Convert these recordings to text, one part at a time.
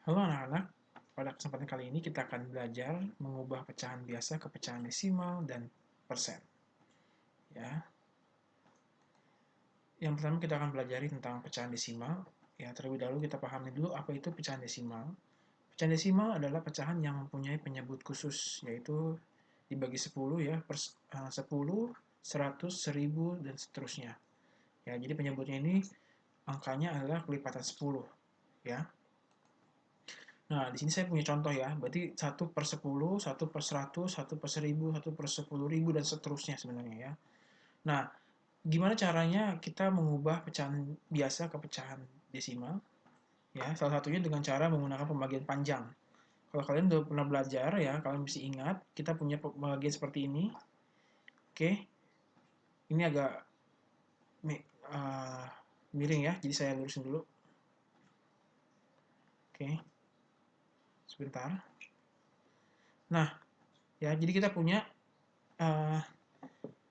Halo anak-anak, pada kesempatan kali ini kita akan belajar mengubah pecahan biasa ke pecahan desimal dan persen. Ya, yang pertama kita akan pelajari tentang pecahan desimal. Ya, terlebih dahulu kita pahami dulu apa itu pecahan desimal. Pecahan desimal adalah pecahan yang mempunyai penyebut khusus, yaitu dibagi 10 ya, 10, 100, 1000, dan seterusnya. Ya, jadi penyebutnya ini angkanya adalah kelipatan 10. Ya, nah, di sini saya punya contoh ya. Berarti 1/10, 1/100, 1/1000, 1/10.000, dan seterusnya sebenarnya ya. Nah, gimana caranya kita mengubah pecahan biasa ke pecahan desimal? Ya, salah satunya dengan cara menggunakan pembagian panjang. Kalau kalian udah pernah belajar ya, kalian mesti ingat, kita punya pembagian seperti ini. Oke, ini agak uh, miring ya, jadi saya lurusin dulu. Oke, sebentar. Nah, ya, jadi kita punya uh,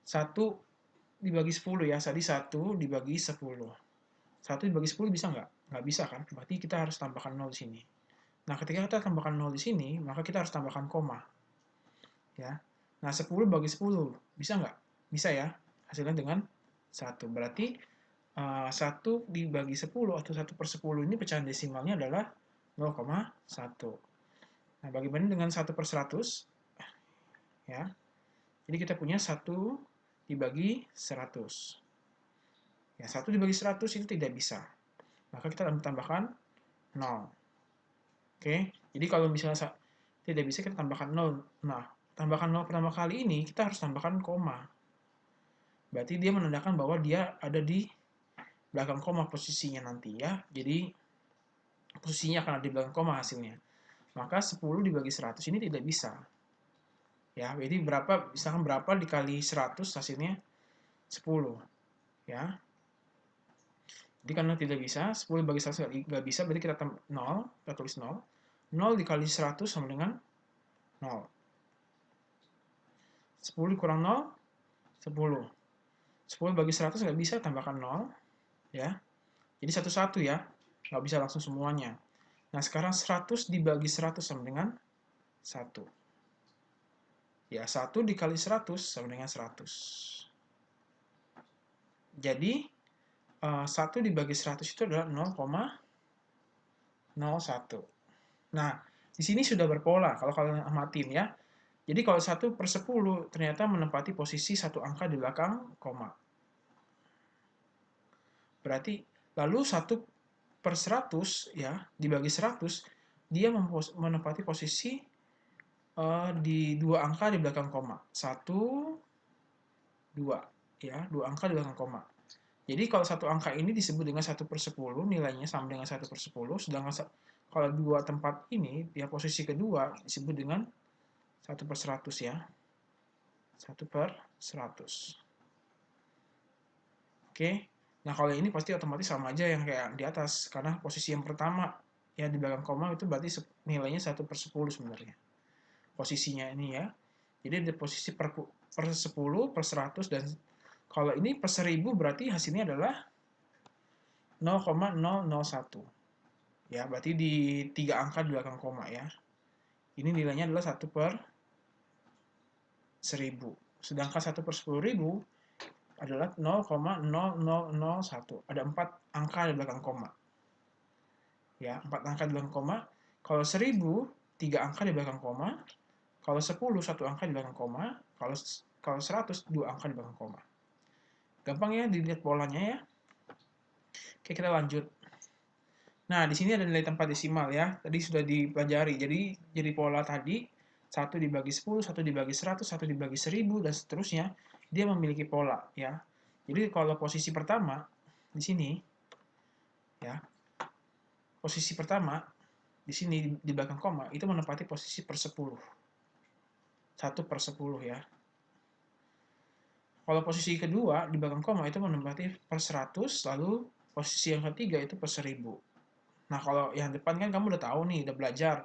1 dibagi 10 ya, tadi 1 dibagi 10. 1 dibagi 10 bisa nggak? Nggak bisa kan? Berarti kita harus tambahkan 0 di sini. Nah, ketika kita tambahkan 0 di sini, maka kita harus tambahkan koma. Ya. Nah, 10 bagi 10, bisa nggak? Bisa ya. Hasilnya dengan 1. Berarti 1 dibagi 10 atau 1/10 ini pecahan desimalnya adalah 0,1. Nah, bagaimana dengan 1/100? Ya. Jadi kita punya 1 dibagi 100. Ya, 1 dibagi 100 itu tidak bisa. Maka kita tambahkan 0. Oke, jadi kalau misalnya tidak bisa kita tambahkan 0. Nah, tambahkan 0 pertama kali ini kita harus tambahkan koma. Berarti dia menandakan bahwa dia ada di belakang koma posisinya nanti ya. Jadi posisinya akan ada di belakang koma hasilnya. Maka 10 dibagi 100 ini tidak bisa. Ya, jadi berapa, misalkan berapa dikali 100 hasilnya 10. Ya, jadi karena tidak bisa, 10 bagi 100 nggak bisa, berarti kita tambah 0, kita tulis 0. 0 dikali 100 sama dengan 0. 10 kurang 0, 10. 10 bagi 100 nggak bisa, tambahkan 0. Ya. Jadi satu-satu ya, nggak bisa langsung semuanya. Nah, sekarang 100 dibagi 100 sama dengan 1. Ya, 1 dikali 100 sama dengan 100. Jadi, 1 dibagi 100 itu adalah 0,01. Nah, di sini sudah berpola kalau kalian amatin ya. Jadi kalau 1/10 ternyata menempati posisi satu angka di belakang koma. Berarti lalu 1/100 ya dibagi 100 dia menempati posisi di dua angka di belakang koma. 1, 2 ya, dua angka di belakang koma. Jadi kalau satu angka ini disebut dengan 1/10 nilainya sama dengan 1/10, sedangkan kalau dua tempat ini ya posisi kedua disebut dengan 1/100 ya. 1/100. Oke. Nah, kalau ini pasti otomatis sama aja yang kayak di atas, karena posisi yang pertama ya di belakang koma itu berarti nilainya 1/10 sebenarnya. Posisinya ini ya. Jadi ada posisi per 10, per 100, dan kalau ini per 1000 berarti hasilnya adalah 0,001. Ya, berarti di 3 angka di belakang koma ya. Ini nilainya adalah 1/1000. Sedangkan 1/10.000 adalah 0,0001. Ada 4 angka di belakang koma. Ya, 4 angka di belakang koma. Kalau 1000, 3 angka di belakang koma. Kalau 10, 1 angka di belakang koma. Kalau 100, 2 angka di belakang koma. Gampang ya dilihat polanya ya. Oke, kita lanjut. Nah, di sini ada nilai tempat desimal ya. Tadi sudah dipelajari. Jadi pola tadi 1 dibagi 10, 1 dibagi 100, 1 dibagi 1000, dan seterusnya, dia memiliki pola ya. Jadi kalau posisi pertama di sini ya, posisi pertama di sini di belakang koma itu menempati posisi per 10. 1/10 ya. Kalau posisi kedua di belakang koma itu menempati per 100, lalu posisi yang ketiga itu per 1000. Nah, kalau yang depan kan kamu udah tahu nih, udah belajar.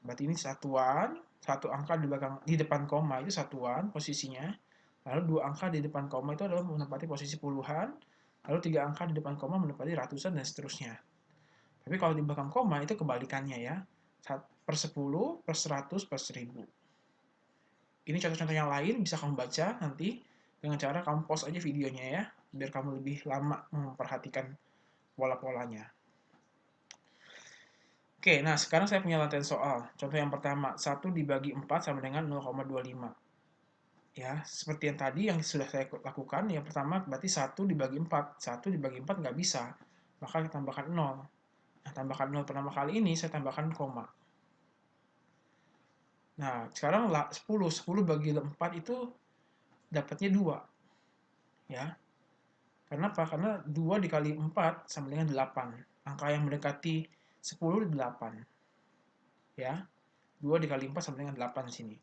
Berarti ini satuan, satu angka di belakang di depan koma itu satuan posisinya. Lalu dua angka di depan koma itu adalah menempati posisi puluhan, lalu tiga angka di depan koma menempati ratusan dan seterusnya. Tapi kalau di belakang koma itu kebalikannya ya. Per 10, per 100, per 1000. Ini contoh-contoh yang lain bisa kamu baca nanti dengan cara kamu pause aja videonya ya, biar kamu lebih lama memperhatikan pola-polanya. Oke, nah sekarang saya punya latihan soal. Contoh yang pertama, 1 dibagi 4 sama dengan 0,25. Ya, seperti yang tadi yang sudah saya lakukan, yang pertama berarti 1 dibagi 4. 1 dibagi 4 nggak bisa, maka kita tambahkan 0. Nah, tambahkan 0 pertama kali ini saya tambahkan koma. Nah, sekarang 10. 10 bagi 4 itu dapatnya 2. Ya, kenapa? Karena 2 dikali 4 sama dengan 8. Angka yang mendekati 10 8. Ya, 2 dikali 4 sama dengan 8 di sini.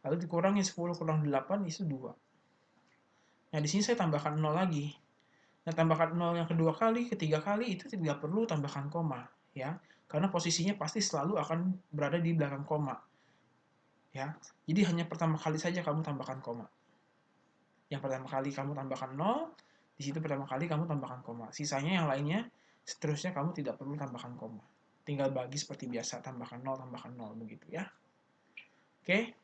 Lalu dikurangi 10 kurang 8 itu 2. Nah, di sini saya tambahkan 0 lagi. Nah, tambahkan 0 yang kedua kali, ketiga kali itu tidak perlu tambahkan koma, ya. Karena posisinya pasti selalu akan berada di belakang koma. Ya. Jadi hanya pertama kali saja kamu tambahkan koma. Yang pertama kali kamu tambahkan 0, di situ pertama kali kamu tambahkan koma. Sisanya yang lainnya seterusnya kamu tidak perlu tambahkan koma. Tinggal bagi seperti biasa, tambahkan 0 begitu ya. Oke.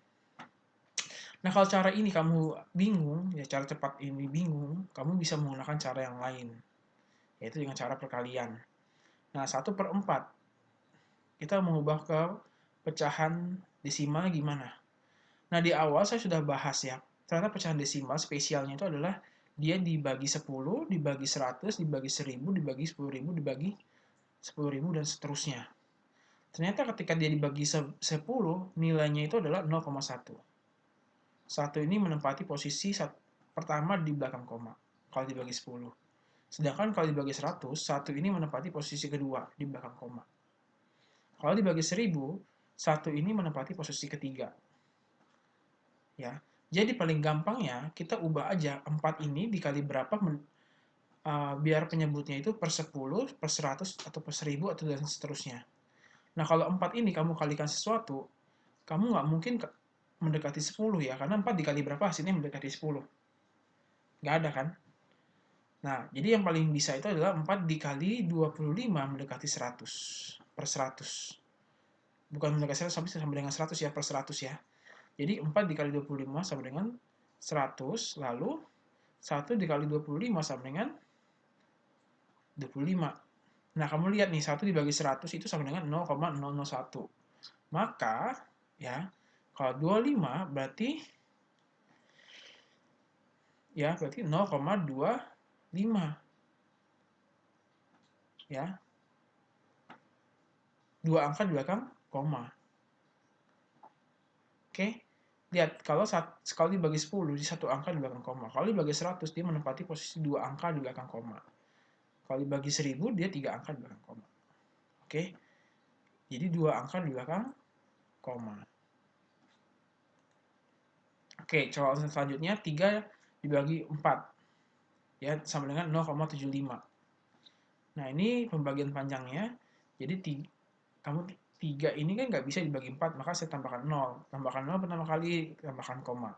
Nah, kalau cara ini kamu bingung, ya cara cepat ini bingung, kamu bisa menggunakan cara yang lain, yaitu dengan cara perkalian. Nah, 1/4, kita mengubah ke pecahan desimal gimana? Nah, di awal saya sudah bahas ya, ternyata pecahan desimal spesialnya itu adalah dia dibagi 10, dibagi 100, dibagi 1000, dibagi 10.000, dibagi 10.000, dan seterusnya. Ternyata ketika dia dibagi 10, nilainya itu adalah 0,1. 1 ini menempati posisi pertama di belakang koma, kalau dibagi 10. Sedangkan kalau dibagi 100, 1 ini menempati posisi kedua di belakang koma. Kalau dibagi 1000, 1 ini menempati posisi ketiga. Ya. Jadi paling gampangnya kita ubah aja 4 ini dikali berapa biar penyebutnya itu per 10, per 100, atau per 1000, atau dan seterusnya. Nah, kalau 4 ini kamu kalikan sesuatu, kamu nggak mungkin mendekati 10 ya, karena 4 dikali berapa hasilnya mendekati 10. Nggak ada kan? Nah, jadi yang paling bisa itu adalah 4 dikali 25 mendekati 100, per 100. Bukan mendekati 100, tapi sama dengan 100 ya, per 100 ya. Jadi 4 dikali 25 sama dengan 100, lalu 1 dikali 25 sama dengan 25. Nah, kamu lihat nih, 1 dibagi 100 itu sama dengan 0,001. Maka, ya, kalau 25 berarti 0,25. Ya. Dua angka di belakang koma. Oke. Lihat, kalau dibagi 10, di satu angka di belakang koma. Kalau dibagi 100, dia menempati posisi 2 angka di belakang koma. Kalau dibagi 1000, dia 3 angka di belakang koma. Oke. Jadi 2 angka di belakang koma. Oke, soal selanjutnya 3 dibagi 4. Ya, sama dengan 0,75. Nah, ini pembagian panjangnya. Jadi kamu 3 ini kan nggak bisa dibagi 4, maka saya tambahkan 0. Tambahkan 0 pertama kali, tambahkan koma.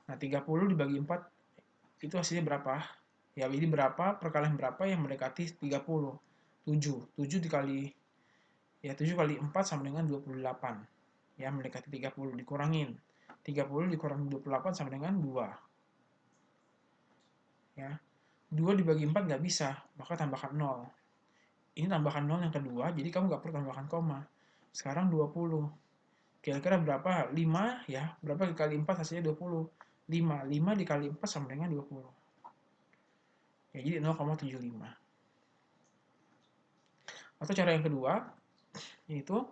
Nah, 30 dibagi 4, itu hasilnya berapa? Ya, ini berapa, perkalian berapa yang mendekati 30? 7. 7 dikali, ya 7 kali 4 sama dengan 28. Ya, mendekati 30, dikurangin. 30 dikurangi 28 sama dengan 2. Ya, 2 dibagi 4 nggak bisa, maka tambahkan 0. Ini tambahkan 0 yang kedua, jadi kamu nggak perlu tambahkan koma. Sekarang 20. Kira-kira berapa? 5 ya. Berapa dikali 4 hasilnya 20. 5. 5 dikali 4 sama dengan 20. Ya, jadi 0,75. Atau cara yang kedua, yaitu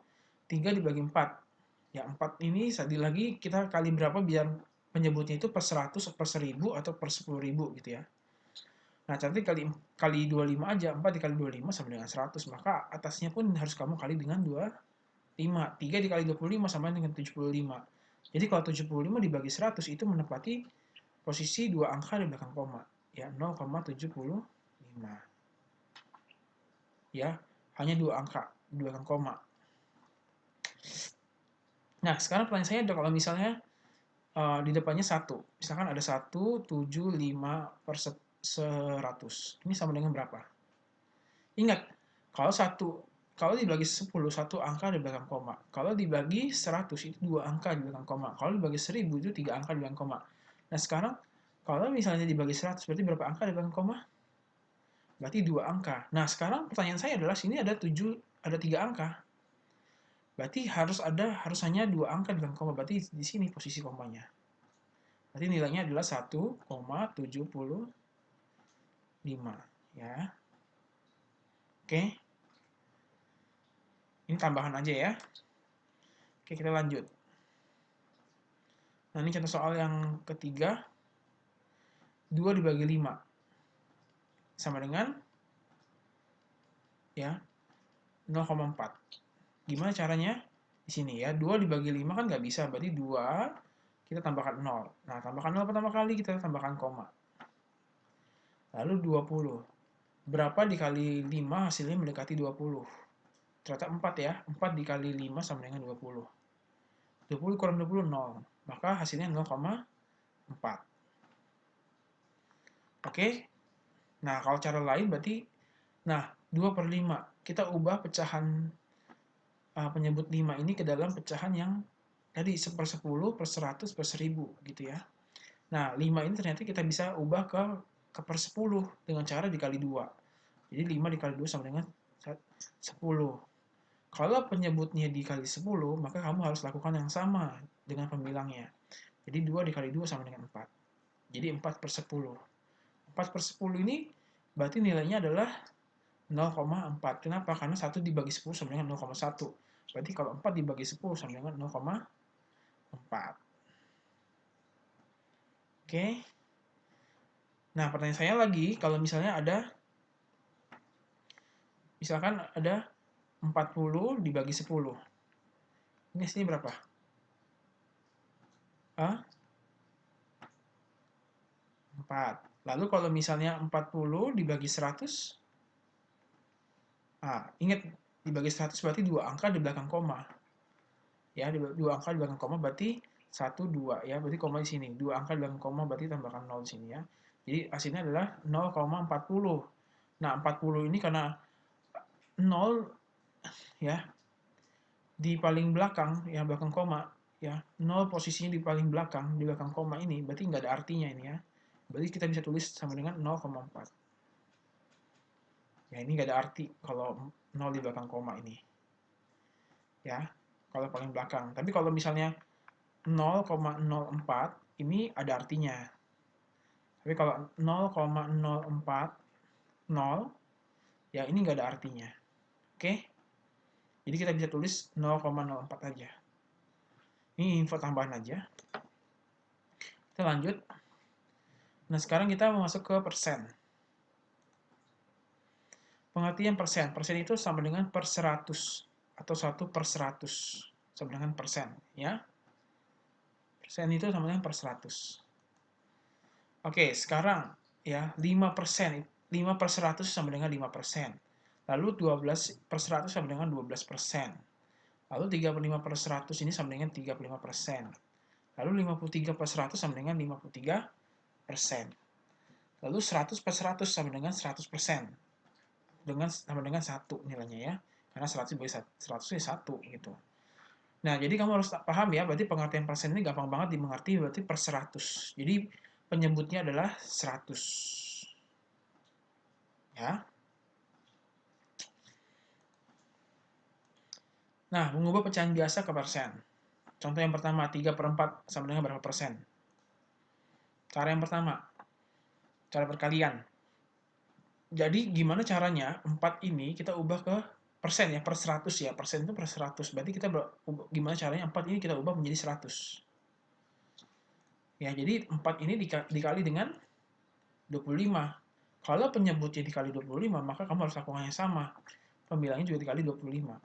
3 dibagi 4. Ya, 4 ini lagi kita kali berapa biar penyebutnya itu per 100, per 1000, atau per 10.000 gitu ya. Nah, cantik kali 25 aja. 4 dikali 25 sama dengan 100. Maka atasnya pun harus kamu kali dengan 25. 3 dikali 25 sama dengan 75. Jadi kalau 75 dibagi 100 itu menempati posisi 2 angka di belakang koma. Ya, 0,75. Ya, hanya 2 angka di belakang koma. Nah, sekarang pertanyaan saya adalah kalau misalnya di depannya 1. Misalkan ada 175 per 100. Ini sama dengan berapa? Ingat, Kalau dibagi 10, satu angka di belakang koma. Kalau dibagi 100, itu dua angka di belakang koma. Kalau dibagi 1000, itu tiga angka di belakang koma. Nah, sekarang, kalau misalnya dibagi 100, berarti berapa angka di belakang koma? Berarti dua angka. Nah, sekarang pertanyaan saya adalah, sini ada 3 angka. Berarti harus hanya dua angka di belakang koma. Berarti di sini posisi komanya. Berarti nilainya adalah 1,75. Ya. Oke. Ini tambahan aja ya. Oke, kita lanjut. Nah, ini contoh soal yang ketiga. 2 dibagi 5 sama dengan ya 0,4. Gimana caranya? Di sini ya, 2 dibagi 5 kan nggak bisa, berarti 2 kita tambahkan 0. Nah, tambahkan 0 pertama kali, kita tambahkan koma. Lalu 20. Berapa dikali 5 hasilnya mendekati 20? Ternyata 4 ya. 4 dikali 5 sama dengan 20. 20 kurang 20, 0. Maka hasilnya 0,4. Oke? Nah, kalau cara lain berarti, nah, 2 per 5. Kita ubah pecahan penyebut 5 ini ke dalam pecahan yang tadi 1/10, per 100, per 1000 gitu ya. Nah, 5 ini ternyata kita bisa ubah ke per 10 dengan cara dikali 2. Jadi 5 dikali 2 sama dengan 10. Kalau penyebutnya dikali 10, maka kamu harus lakukan yang sama dengan pembilangnya. Jadi 2 dikali 2 sama dengan 4. Jadi 4 per 10. 4 per 10 ini berarti nilainya adalah 0,4. Kenapa? Karena 1 dibagi 10 sama dengan 0,1. Berarti kalau 4 dibagi 10 sama dengan 0,4. Oke. Nah, pertanyaan saya lagi, kalau misalnya misalkan ada 40 dibagi 10. Ini hasilnya berapa? 4. Lalu kalau misalnya 40 dibagi 100, ingat, dibagi 100 berarti dua angka di belakang koma. Ya, dua angka di belakang koma berarti 1, 2 ya, berarti koma di sini. Dua angka di belakang koma berarti tambahkan 0 di sini ya. Jadi hasilnya adalah 0,40. Nah, 40 ini karena 0 ya di paling belakang ya, belakang koma ya, 0 posisinya di paling belakang, di belakang koma ini berarti nggak ada artinya ini ya. Berarti kita bisa tulis sama dengan 0,4. Ya, ini nggak ada arti kalau 0 di belakang koma ini. Ya, kalau paling belakang. Tapi kalau misalnya 0,04, ini ada artinya. Tapi kalau 0,040, ya ini nggak ada artinya. Oke? Jadi kita bisa tulis 0,04 aja. Ini info tambahan aja. Kita lanjut. Nah, sekarang kita masuk ke persen. Pengertian persen. Persen itu sama dengan per 100 atau 1 per 100 sama dengan persen, ya. Persen itu sama dengan per 100. Oke, sekarang ya 5%, 5 per 100 sama dengan 5%. Lalu 12 per 100 sama dengan 12%. Lalu 35 per 100 ini sama dengan 35%. Lalu 53 per 100 sama dengan 53%. Lalu 100 per 100 sama dengan 100%. Sama dengan 1 nilainya ya. Karena 100 dibagi 100 ya 1 gitu. Nah, jadi kamu harus paham ya, berarti pengertian persen ini gampang banget dimengerti, berarti per 100. Jadi penyebutnya adalah 100. Ya. Nah, mengubah pecahan biasa ke persen. Contoh yang pertama, 3 per 4 sama dengan berapa persen? Cara yang pertama, cara perkalian. Jadi, gimana caranya 4 ini kita ubah ke persen ya, per 100 ya. Persen itu per 100. Berarti kita gimana caranya 4 ini kita ubah menjadi 100. Ya, jadi 4 ini dikali dengan 25. Kalau penyebutnya dikali 25, maka kamu harus lakukan yang sama. Pembilangnya juga dikali 25.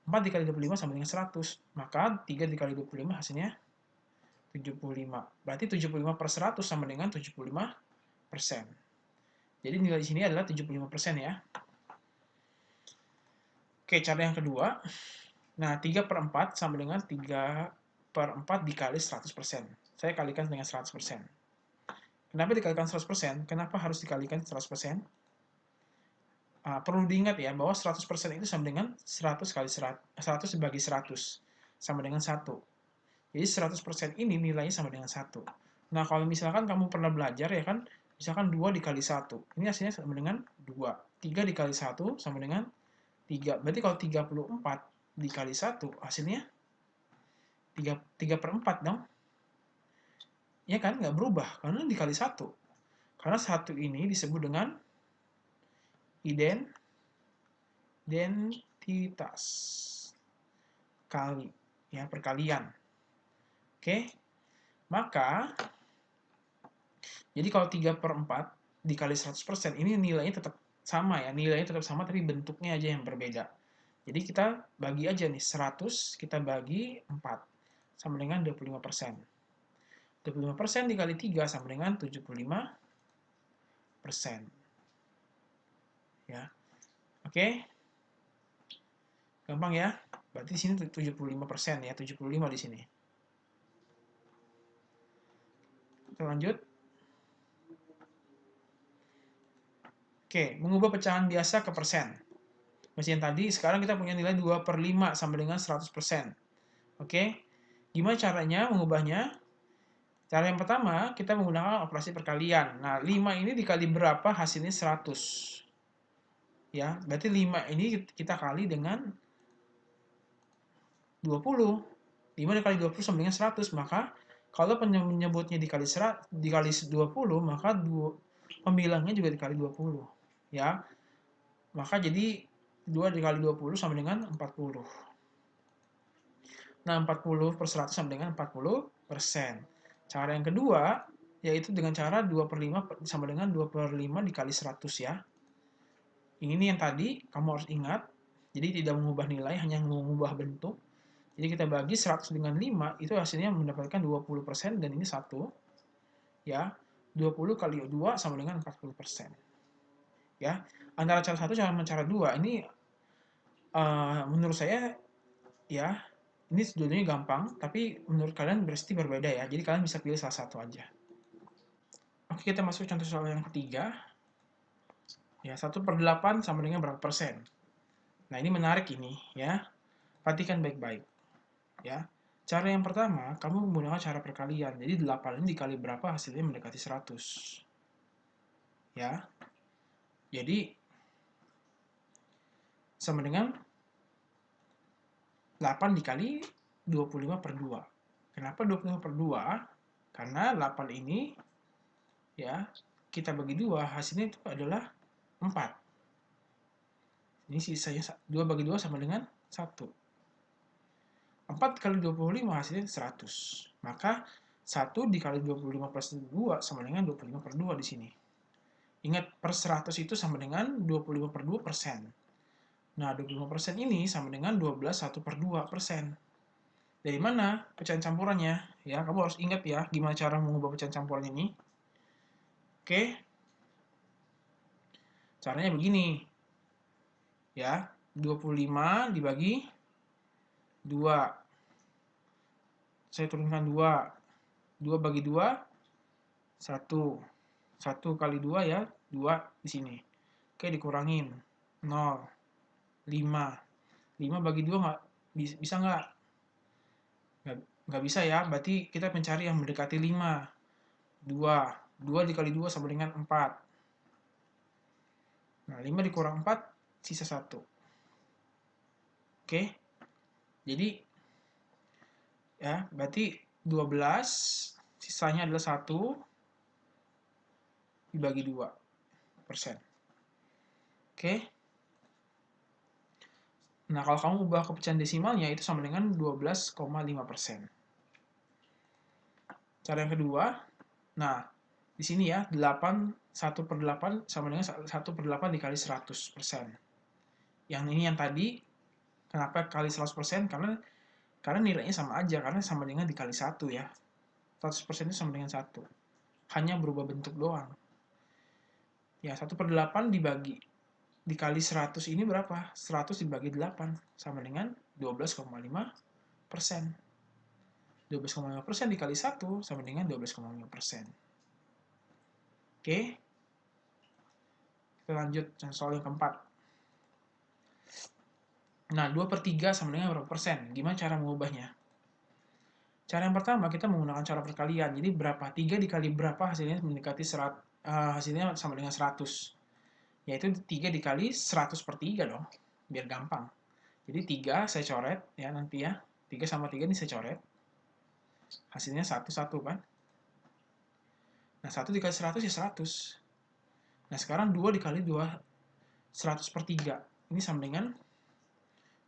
4 dikali 25 sama dengan 100. Maka 3 dikali 25 hasilnya 75. Berarti 75 per 100 sama dengan 75%. Jadi nilai di sini adalah 75% ya. Oke, cara yang kedua. Nah, 3 per 4 sama dengan 3 per 4 dikali 100%. Saya kalikan dengan 100%. Kenapa dikalikan 100%? Kenapa harus dikalikan 100%? perlu diingat ya, bahwa 100% itu sama dengan 100 kali 100 dibagi 100, sama dengan 1. Jadi 100% ini nilainya sama dengan 1. Nah, kalau misalkan kamu pernah belajar ya kan, misalkan 2 dikali 1, ini hasilnya sama dengan 2. 3 dikali 1 sama dengan 3. Berarti kalau 34 dikali 1, hasilnya 3/4 dong. Ya kan, nggak berubah, karena dikali 1. Karena 1 ini disebut dengan identitas kali, ya, perkalian. Oke, maka jadi kalau 3/4 dikali 100%, ini nilainya tetap sama ya, nilainya tetap sama tapi bentuknya aja yang berbeda. Jadi kita bagi aja nih, 100 kita bagi 4, sama dengan 25%. 25% dikali 3 sama dengan 75%. Ya, oke? Gampang ya? Berarti di sini 75% ya, 75 di sini. Kita lanjut. Oke, mengubah pecahan biasa ke persen. Masih yang tadi, sekarang kita punya nilai 2/5 sama dengan 100%. Oke, gimana caranya mengubahnya? Cara yang pertama, kita menggunakan operasi perkalian. Nah, 5 ini dikali berapa hasilnya 100. Ya, berarti 5 ini kita kali dengan 20. 5 dikali 20 sama dengan 100. Maka, kalau penyebutnya dikali 20, maka pembilangnya juga dikali 20. Ya, maka jadi 2 dikali 20 sama dengan 40. Nah, 40 per 100 sama dengan 40%. Cara yang kedua, yaitu dengan cara 2/5 sama dengan 2/5 dikali 100 ya. Ini yang tadi, kamu harus ingat. Jadi tidak mengubah nilai, hanya mengubah bentuk. Jadi kita bagi 100 dengan 5, itu hasilnya mendapatkan 20%, dan ini 1. Ya, 20 kali 2 sama dengan 40%. Ya, antara cara 1 sama cara 2, ini menurut saya, ya, ini dua-duanya gampang, tapi menurut kalian pasti berbeda ya. Jadi kalian bisa pilih salah satu aja. Oke, kita masuk contoh soal yang ketiga. Ya, 1/8 sama dengan berapa persen? Nah, ini menarik ini ya. Perhatikan baik-baik. Ya. Cara yang pertama, kamu menggunakan cara perkalian. Jadi 8 ini dikali berapa hasilnya mendekati 100. Ya. Jadi sama dengan 8 dikali 25/2. Kenapa 25/2? Karena 8 ini ya kita bagi 2, hasilnya itu adalah 4. Ini sisanya 2 bagi 2 sama dengan 1. 4 kali 25 hasilnya 100. Maka 1 dikali 25 plus 2 sama dengan 25/2 di sini. Ingat, per 100 itu sama dengan 25/2 persen. Nah, 25% ini sama dengan 12 1/2 persen. Dari mana pecahan campurannya? Ya, kamu harus ingat ya, gimana cara mengubah pecahan campuran ini. Oke. Caranya begini. Ya, 25 dibagi 2. Saya turunkan 2. 2 bagi 2, 1. 1 kali 2 ya, 2 di sini. Oke, dikurangin. 0. 5. 5 bagi 2 bisa nggak? Nggak bisa ya, berarti kita mencari yang mendekati 5. 2. 2 dikali 2 sama dengan 4. Nah, 5 dikurang 4, sisa 1. Oke, jadi ya, berarti 12, sisanya adalah 1 dibagi 2 persen. Oke. Nah, kalau kamu ubah ke pecahan desimalnya, itu sama dengan 12,5%. Cara yang kedua, nah, di sini ya, 1/8 sama dengan 1/8 dikali 100%. Yang ini yang tadi, kenapa kali 100%? Karena nilainya sama aja, karena sama dengan dikali 1 ya. 100% itu sama dengan 1. Hanya berubah bentuk doang. Ya, 1/8 dikali 100 ini berapa? 100 dibagi 8 sama dengan 12,5%. 12,5% dikali 1 sama dengan 12,5%. Oke. Kita lanjut soal yang keempat. Nah, 2/3 sama dengan berapa persen? Gimana cara mengubahnya? Cara yang pertama, kita menggunakan cara perkalian. Jadi, berapa? 3 dikali berapa hasilnya mendekati hasilnya sama dengan 100. Yaitu 3 dikali 100/3 dong, biar gampang. Jadi 3 saya coret ya nanti ya. 3 sama 3 ini saya coret. Hasilnya 1, 1 kan. Nah, 1 dikali 100 ya 100. Nah, sekarang 2 dikali 2, 100/3. Ini sama dengan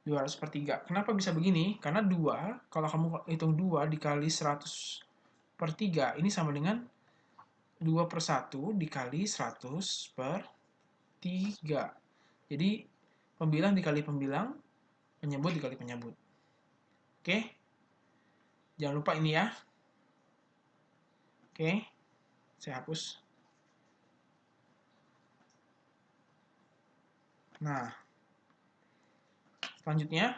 200/3. Kenapa bisa begini? Karena 2, kalau kamu hitung 2 dikali 100/3, ini sama dengan 2/1 dikali 100/3. Jadi, pembilang dikali pembilang, penyebut dikali penyebut. Oke? Jangan lupa ini ya. Oke? Saya hapus. Nah, selanjutnya,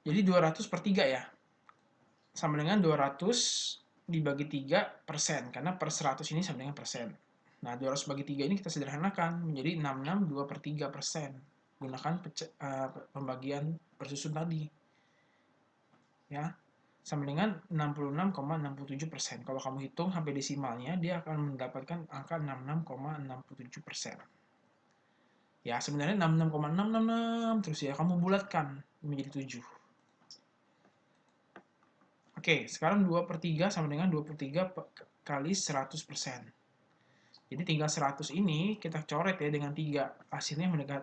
jadi 200/3 ya. Sama dengan 200 dibagi 3 persen, karena per 100 ini sama dengan persen. Nah, 200 bagi 3 ini kita sederhanakan menjadi 66,2/3%. Gunakan pembagian bersusun tadi. Ya, sama dengan 66,67%. Kalau kamu hitung sampai desimalnya, dia akan mendapatkan angka 66,67%. Ya, sebenarnya 66,666 terus ya, kamu bulatkan menjadi 7. Oke, sekarang 2/3 sama dengan 2/3 kali 100%. Jadi tinggal 100 ini kita coret ya dengan 3. Hasilnya mendekat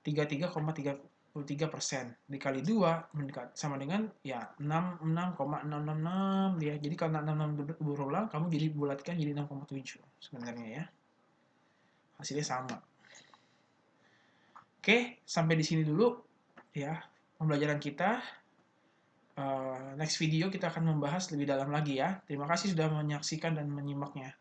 33,33%. Dikali 2 mendekat sama dengan ya 66,666 ya. Jadi karena 66 berulang, kamu jadi bulatkan jadi 6,7 sebenarnya ya. Hasilnya sama. Oke, sampai di sini dulu ya pembelajaran kita. Next video kita akan membahas lebih dalam lagi ya. Terima kasih sudah menyaksikan dan menyimaknya.